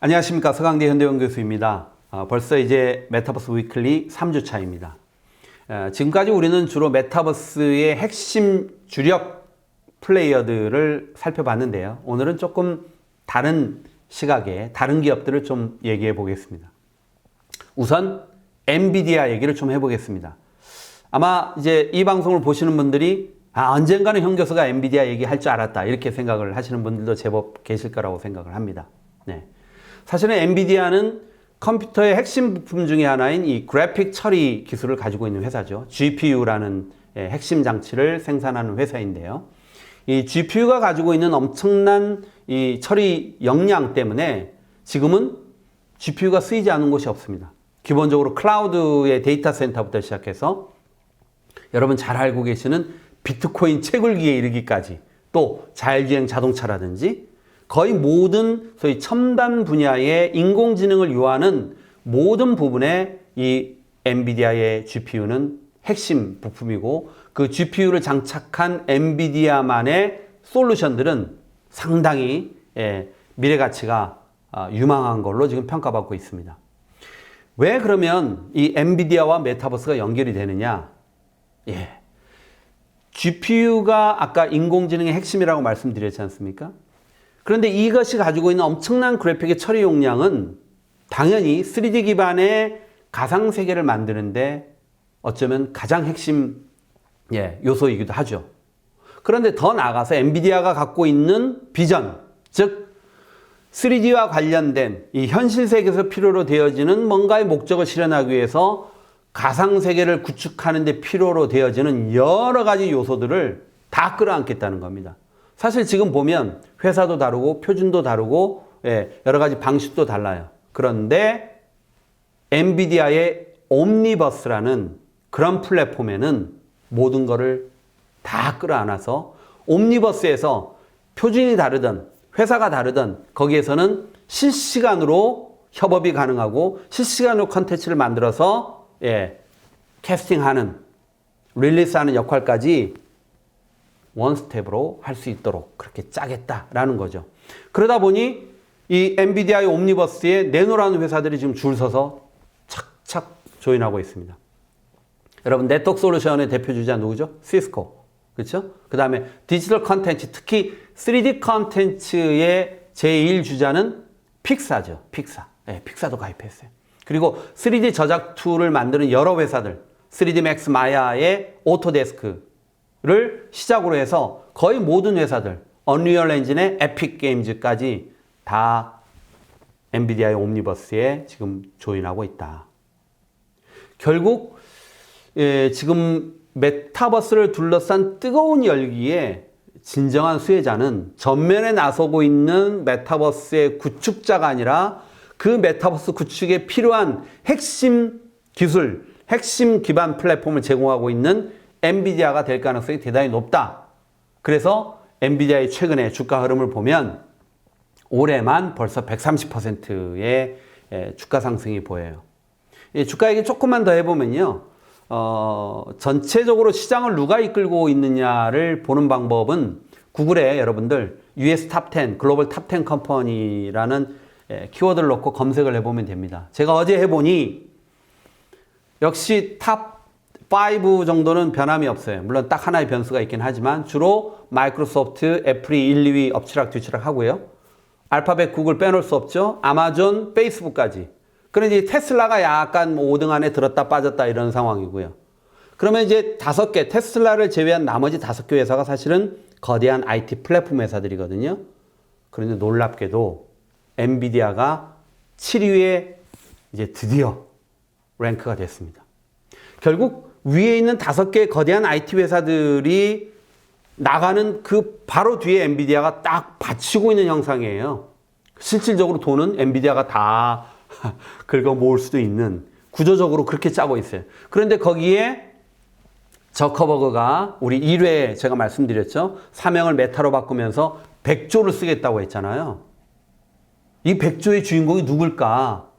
안녕하십니까. 서강대 현대원 교수입니다. 벌써 이제 메타버스 위클리 3주차입니다. 지금까지 우리는 주로 메타버스의 핵심 주력 플레이어들을 살펴봤는데요. 오늘은 조금 다른 시각의 다른 기업들을 좀 얘기해 보겠습니다. 우선 엔비디아 얘기를 좀 해보겠습니다. 아마 이제 이 방송을 보시는 분들이 언젠가는 형 교수가 엔비디아 얘기할 줄 알았다 이렇게 생각을 하시는 분들도 제법 계실 거라고 생각을 합니다. 네. 사실은 엔비디아는 컴퓨터의 핵심 부품 중에 하나인 이 그래픽 처리 기술을 가지고 있는 회사죠. GPU라는 핵심 장치를 생산하는 회사인데요. 이 GPU가 가지고 있는 엄청난 이 처리 역량 때문에 지금은 GPU가 쓰이지 않은 곳이 없습니다. 기본적으로 클라우드의 데이터 센터부터 시작해서 여러분 잘 알고 계시는 비트코인 채굴기에 이르기까지 또 자율주행 자동차라든지 거의 모든 소위 첨단 분야의 인공지능을 요하는 모든 부분에 이 엔비디아의 GPU는 핵심 부품이고 그 GPU를 장착한 엔비디아만의 솔루션들은 상당히 미래 가치가 유망한 걸로 지금 평가받고 있습니다. 왜 그러면 이 엔비디아와 메타버스가 연결이 되느냐? GPU가 아까 인공지능의 핵심이라고 말씀드렸지 않습니까? 그런데 이것이 가지고 있는 엄청난 그래픽의 처리 용량은 당연히 3D 기반의 가상세계를 만드는데 어쩌면 가장 핵심 요소이기도 하죠. 그런데 더 나아가서 엔비디아가 갖고 있는 비전, 즉 3D와 관련된 이 현실 세계에서 필요로 되어지는 뭔가의 목적을 실현하기 위해서 가상세계를 구축하는 데 필요로 되어지는 여러 가지 요소들을 다 끌어안겠다는 겁니다. 사실 지금 보면 회사도 다르고 표준도 다르고 여러 가지 방식도 달라요. 그런데 엔비디아의 옴니버스라는 그런 플랫폼에는 모든 거를 다 끌어안아서 옴니버스에서 표준이 다르든 회사가 다르든 거기에서는 실시간으로 협업이 가능하고 실시간으로 컨텐츠를 만들어서 캐스팅하는 릴리스하는 역할까지 원스텝으로 할 수 있도록 그렇게 짜겠다라는 거죠. 그러다 보니 이 엔비디아의 옴니버스에 내노라는 회사들이 지금 줄 서서 착착 조인하고 있습니다. 여러분 네트워크 솔루션의 대표 주자 누구죠? 시스코. 그렇죠? 그 다음에 디지털 컨텐츠, 특히 3D 컨텐츠의 제1주자는 픽사죠. 픽사. 픽사도 가입했어요. 그리고 3D 저작 툴을 만드는 여러 회사들, 3D 맥스 마야의 오토데스크 를 시작으로 해서 거의 모든 회사들, 언리얼 엔진의 에픽 게임즈까지 다 엔비디아의 옴니버스에 지금 조인하고 있다. 결국 지금 메타버스를 둘러싼 뜨거운 열기에 진정한 수혜자는 전면에 나서고 있는 메타버스의 구축자가 아니라 그 메타버스 구축에 필요한 핵심 기술, 핵심 기반 플랫폼을 제공하고 있는 엔비디아가 될 가능성이 대단히 높다. 그래서 엔비디아의 최근의 주가 흐름을 보면 올해만 벌써 130%의 주가 상승이 보여요. 주가 얘기 조금만 더 해보면요. 전체적으로 시장을 누가 이끌고 있느냐를 보는 방법은 구글에 여러분들 US 탑 10, 글로벌 탑 10 컴퍼니라는 키워드를 넣고 검색을 해보면 됩니다. 제가 어제 해보니 역시 탑 5 정도는 변함이 없어요. 물론 딱 하나의 변수가 있긴 하지만 주로 마이크로소프트, 애플이 1, 2위 엎치락뒤치락 하고요. 알파벳, 구글 빼놓을 수 없죠. 아마존, 페이스북까지. 그런데 이제 테슬라가 약간 5등 안에 들었다 빠졌다 이런 상황이고요. 그러면 이제 5개, 테슬라를 제외한 나머지 5개 회사가 사실은 거대한 IT 플랫폼 회사들이거든요. 그런데 놀랍게도 엔비디아가 7위에 이제 드디어 랭크가 됐습니다. 결국 위에 있는 5개의 거대한 IT 회사들이 나가는 그 바로 뒤에 엔비디아가 딱 받치고 있는 형상이에요. 실질적으로 돈은 엔비디아가 다 긁어 모을 수도 있는 구조적으로 그렇게 짜고 있어요. 그런데 거기에 저커버그가 우리 1회에 제가 말씀드렸죠. 사명을 메타로 바꾸면서 100조를 쓰겠다고 했잖아요. 이 100조의 주인공이 누굴까?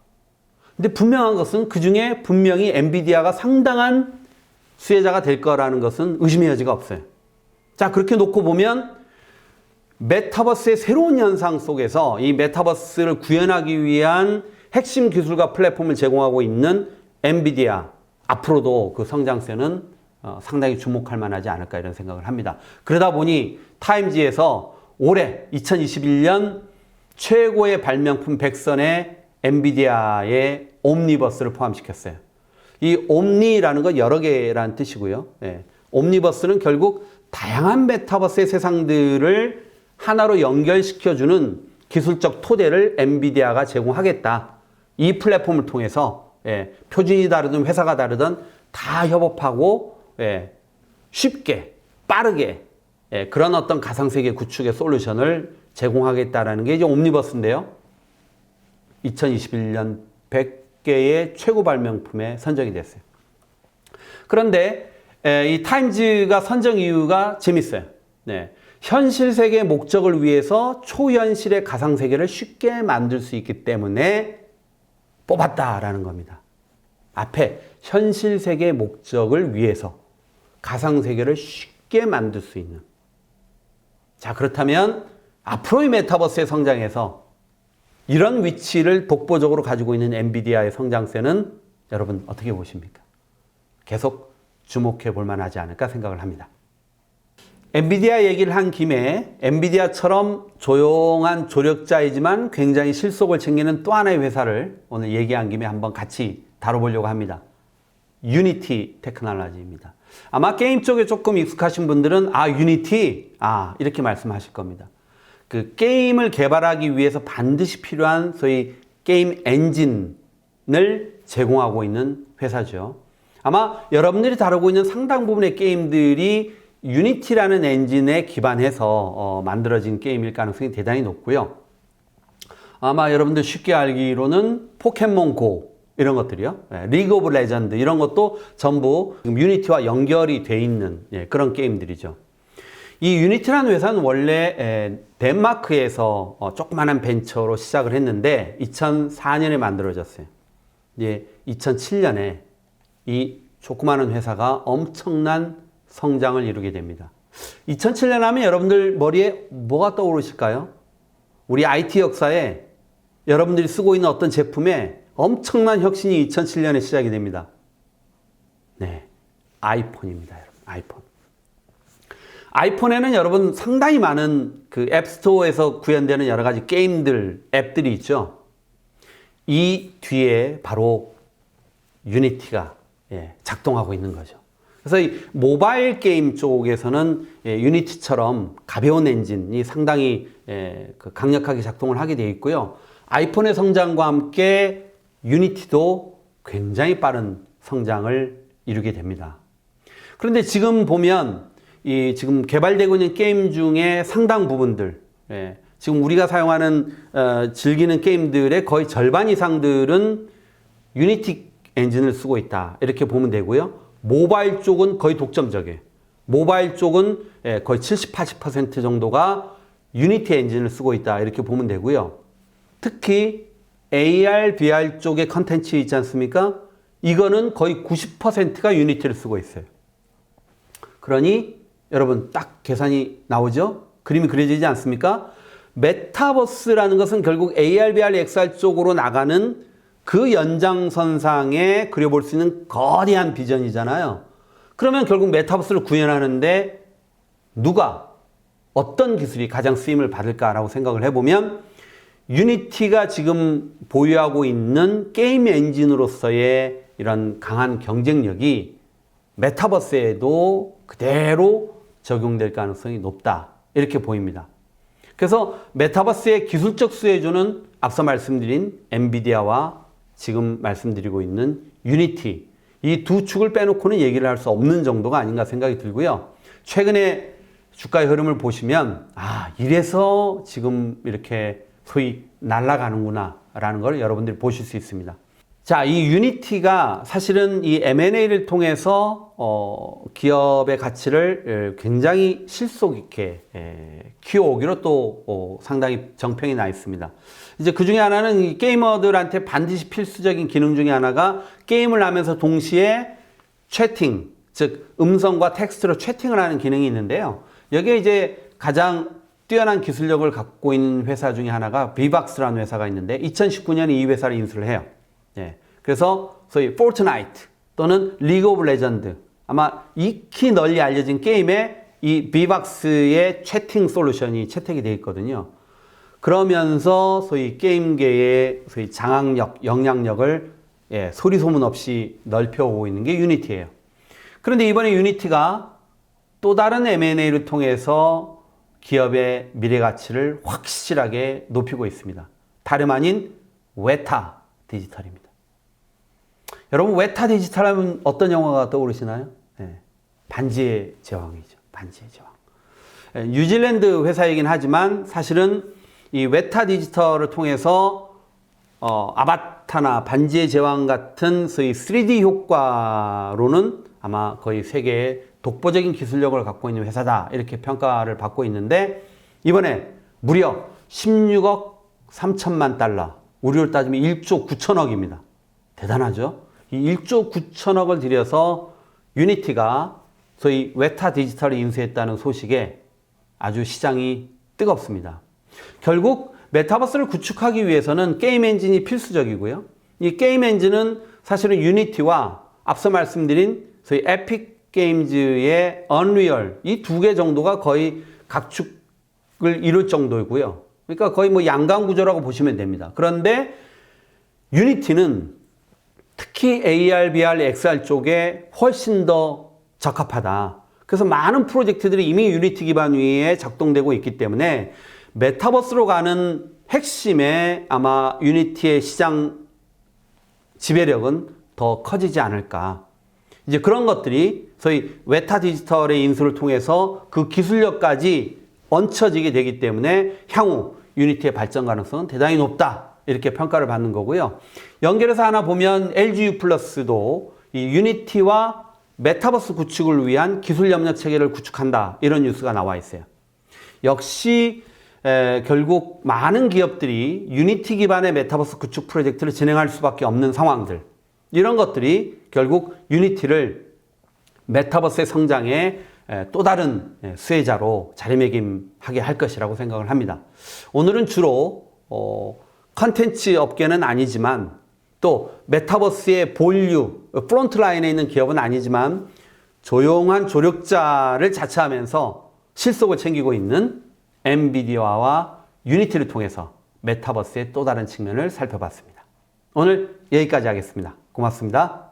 근데 분명한 것은 그 중에 분명히 엔비디아가 상당한 수혜자가 될 거라는 것은 의심의 여지가 없어요. 자, 그렇게 놓고 보면 메타버스의 새로운 현상 속에서 이 메타버스를 구현하기 위한 핵심 기술과 플랫폼을 제공하고 있는 엔비디아, 앞으로도 그 성장세는 상당히 주목할 만하지 않을까 이런 생각을 합니다. 그러다 보니 타임지에서 올해 2021년 최고의 발명품 100선에 엔비디아의 옴니버스를 포함시켰어요. 이 옴니라는 건 여러 개라는 뜻이고요. 예. 옴니버스는 결국 다양한 메타버스의 세상들을 하나로 연결시켜주는 기술적 토대를 엔비디아가 제공하겠다. 이 플랫폼을 통해서 표준이 다르든 회사가 다르든 다 협업하고 쉽게 빠르게 그런 어떤 가상세계 구축의 솔루션을 제공하겠다라는 게 이제 옴니버스인데요. 2021년 100개의 최고 발명품에 선정이 됐어요. 그런데 이 타임즈가 선정 이유가 재밌어요. 현실 세계의 목적을 위해서 초현실의 가상세계를 쉽게 만들 수 있기 때문에 뽑았다라는 겁니다. 앞에 현실 세계의 목적을 위해서 가상세계를 쉽게 만들 수 있는. 자, 그렇다면 앞으로의 메타버스의 성장에서 이런 위치를 독보적으로 가지고 있는 엔비디아의 성장세는 여러분 어떻게 보십니까? 계속 주목해 볼 만하지 않을까 생각을 합니다. 엔비디아 얘기를 한 김에 엔비디아처럼 조용한 조력자이지만 굉장히 실속을 챙기는 또 하나의 회사를 오늘 얘기한 김에 한번 같이 다뤄보려고 합니다. 유니티 테크놀로지입니다. 아마 게임 쪽에 조금 익숙하신 분들은 유니티? 이렇게 말씀하실 겁니다. 그 게임을 개발하기 위해서 반드시 필요한 소위 게임 엔진을 제공하고 있는 회사죠. 아마 여러분들이 다루고 있는 상당 부분의 게임들이 유니티라는 엔진에 기반해서 만들어진 게임일 가능성이 대단히 높고요. 아마 여러분들 쉽게 알기로는 포켓몬고 이런 것들이요. 리그 오브 레전드 이런 것도 전부 유니티와 연결이 돼 있는 그런 게임들이죠. 이 유니티라는 회사는 원래 덴마크에서 조그마한 벤처로 시작을 했는데 2004년에 만들어졌어요. 2007년에 이 조그마한 회사가 엄청난 성장을 이루게 됩니다. 2007년 하면 여러분들 머리에 뭐가 떠오르실까요? 우리 IT 역사에 여러분들이 쓰고 있는 어떤 제품에 엄청난 혁신이 2007년에 시작이 됩니다. 아이폰입니다, 여러분. 아이폰. 아이폰에는 여러분 상당히 많은 그 앱스토어에서 구현되는 여러 가지 게임들, 앱들이 있죠. 이 뒤에 바로 유니티가 작동하고 있는 거죠. 그래서 이 모바일 게임 쪽에서는 유니티처럼 가벼운 엔진이 상당히 강력하게 작동을 하게 되어 있고요. 아이폰의 성장과 함께 유니티도 굉장히 빠른 성장을 이루게 됩니다. 그런데 지금 보면 지금 개발되고 있는 게임 중에 상당 부분들, 지금 우리가 사용하는 즐기는 게임들의 거의 절반 이상들은 유니티 엔진을 쓰고 있다 이렇게 보면 되고요. 모바일 쪽은 거의 독점적이에요. 모바일 쪽은 거의 70, 80% 정도가 유니티 엔진을 쓰고 있다 이렇게 보면 되고요. 특히 AR, VR 쪽의 컨텐츠 있지 않습니까? 이거는 거의 90%가 유니티를 쓰고 있어요. 그러니 여러분 딱 계산이 나오죠? 그림이 그려지지 않습니까? 메타버스라는 것은 결국 AR, VR, XR 쪽으로 나가는 그 연장선상에 그려볼 수 있는 거대한 비전이잖아요. 그러면 결국 메타버스를 구현하는데 누가 어떤 기술이 가장 쓰임을 받을까라고 생각을 해보면 유니티가 지금 보유하고 있는 게임 엔진으로서의 이런 강한 경쟁력이 메타버스에도 그대로 적용될 가능성이 높다 이렇게 보입니다. 그래서 메타버스의 기술적 수혜주는 앞서 말씀드린 엔비디아와 지금 말씀드리고 있는 유니티 이 두 축을 빼놓고는 얘기를 할 수 없는 정도가 아닌가 생각이 들고요. 최근에 주가의 흐름을 보시면 이래서 지금 이렇게 소위 날아가는구나 라는 걸 여러분들이 보실 수 있습니다. 자, 이 유니티가 사실은 이 M&A를 통해서 기업의 가치를 굉장히 실속 있게 키워오기로 또 상당히 정평이 나 있습니다. 이제 그 중에 하나는 이 게이머들한테 반드시 필수적인 기능 중에 하나가 게임을 하면서 동시에 채팅, 즉 음성과 텍스트로 채팅을 하는 기능이 있는데요. 여기에 이제 가장 뛰어난 기술력을 갖고 있는 회사 중에 하나가 비박스라는 회사가 있는데 2019년에 이 회사를 인수를 해요. 예. 그래서 소위 포트나이트 또는 리그 오브 레전드, 아마 익히 널리 알려진 게임에 이 비박스의 채팅 솔루션이 채택이 되어 있거든요. 그러면서 소위 게임계의 소위 장악력, 영향력을 소리 소문 없이 넓혀오고 있는 게 유니티예요. 그런데 이번에 유니티가 또 다른 M&A를 통해서 기업의 미래 가치를 확실하게 높이고 있습니다. 다름 아닌 웨타 디지털입니다. 여러분, 웨타 디지털 하면 어떤 영화가 떠오르시나요? 반지의 제왕이죠. 반지의 제왕. 뉴질랜드 회사이긴 하지만 사실은 이 웨타 디지털을 통해서 아바타나 반지의 제왕 같은 소위 3D 효과로는 아마 거의 세계의 독보적인 기술력을 갖고 있는 회사다, 이렇게 평가를 받고 있는데, 이번에 무려 16억 3천만 달러, 우리로 따지면 1조 9천억입니다. 대단하죠? 이 1조 9천억을 들여서 유니티가 소위 웨타 디지털을 인수했다는 소식에 아주 시장이 뜨겁습니다. 결국 메타버스를 구축하기 위해서는 게임 엔진이 필수적이고요. 이 게임 엔진은 사실은 유니티와 앞서 말씀드린 소위 에픽 게임즈의 언리얼, 이 두 개 정도가 거의 각축을 이룰 정도이고요. 그러니까 거의 뭐 양강 구조라고 보시면 됩니다. 그런데 유니티는 특히 AR, VR, XR 쪽에 훨씬 더 적합하다. 그래서 많은 프로젝트들이 이미 유니티 기반 위에 작동되고 있기 때문에 메타버스로 가는 핵심의 아마 유니티의 시장 지배력은 더 커지지 않을까. 이제 그런 것들이 소위 웨타 디지털의 인수를 통해서 그 기술력까지 얹혀지게 되기 때문에 향후 유니티의 발전 가능성은 대단히 높다, 이렇게 평가를 받는 거고요. 연결해서 하나 보면 LGU 플러스도 이 유니티와 메타버스 구축을 위한 기술 협력 체계를 구축한다, 이런 뉴스가 나와 있어요. 역시 결국 많은 기업들이 유니티 기반의 메타버스 구축 프로젝트를 진행할 수밖에 없는 상황들, 이런 것들이 결국 유니티를 메타버스의 성장에 또 다른 수혜자로 자리매김하게 할 것이라고 생각을 합니다. 오늘은 주로 컨텐츠 업계는 아니지만 또 메타버스의 본류, 프론트라인에 있는 기업은 아니지만 조용한 조력자를 자처하면서 실속을 챙기고 있는 엔비디아와 유니티를 통해서 메타버스의 또 다른 측면을 살펴봤습니다. 오늘 여기까지 하겠습니다. 고맙습니다.